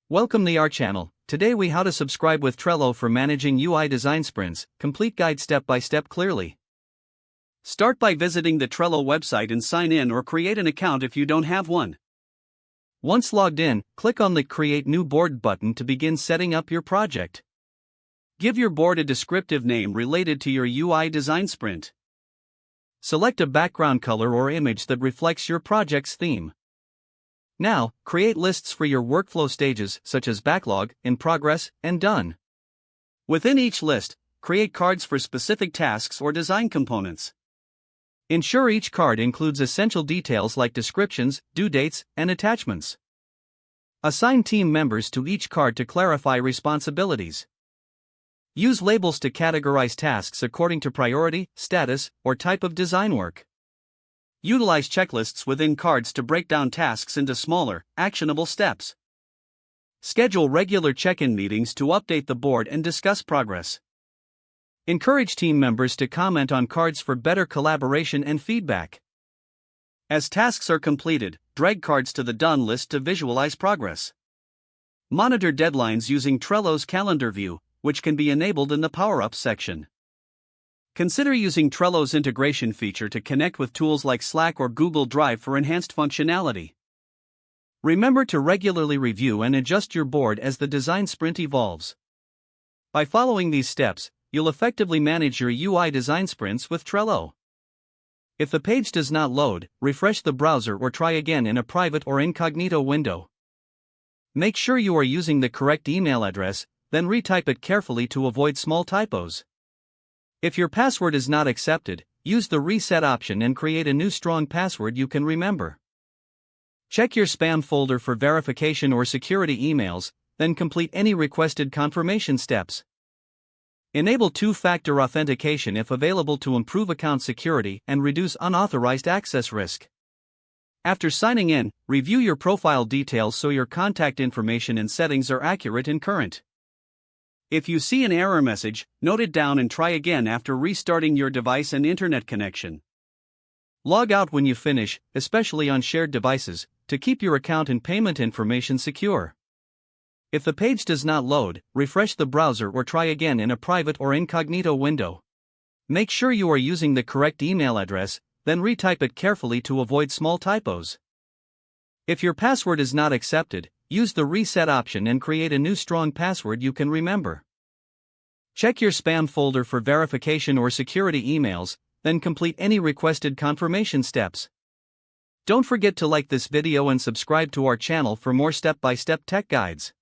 Welcome to our channel. Today we how to subscribe with Trello for managing UI design sprints, complete guide step by step clearly. Start by visiting the Trello website and sign in or create an account if you don't have one. Once logged in, click on the Create New Board button to begin setting up your project. Give your board a descriptive name related to your UI design sprint. Select a background color or image that reflects your project's theme. Now, create lists for your workflow stages such as backlog, in progress, and done. Within each list, create cards for specific tasks or design components. Ensure each card includes essential details like descriptions, due dates, and attachments. Assign team members to each card to clarify responsibilities. Use labels to categorize tasks according to priority, status, or type of design work. Utilize checklists within cards to break down tasks into smaller, actionable steps. Schedule regular check-in meetings to update the board and discuss progress. Encourage team members to comment on cards for better collaboration and feedback. As tasks are completed, drag cards to the done list to visualize progress. Monitor deadlines using Trello's calendar view, which can be enabled in the Power Up section. Consider using Trello's integration feature to connect with tools like Slack or Google Drive for enhanced functionality. Remember to regularly review and adjust your board as the design sprint evolves. By following these steps, you'll effectively manage your UI design sprints with Trello. If the page does not load, refresh the browser or try again in a private or incognito window. Make sure you are using the correct email address, then retype it carefully to avoid small typos. If your password is not accepted, use the reset option and create a new strong password you can remember. Check your spam folder for verification or security emails, then complete any requested confirmation steps. Enable two-factor authentication if available to improve account security and reduce unauthorized access risk. After signing in, review your profile details so your contact information and settings are accurate and current. If you see an error message, note it down and try again after restarting your device and internet connection. Log out when you finish, especially on shared devices, to keep your account and payment information secure. If the page does not load, refresh the browser or try again in a private or incognito window. Make sure you are using the correct email address, then retype it carefully to avoid small typos. If your password is not accepted, use the reset option and create a new strong password you can remember. Check your spam folder for verification or security emails, then complete any requested confirmation steps. Don't forget to like this video and subscribe to our channel for more step-by-step tech guides.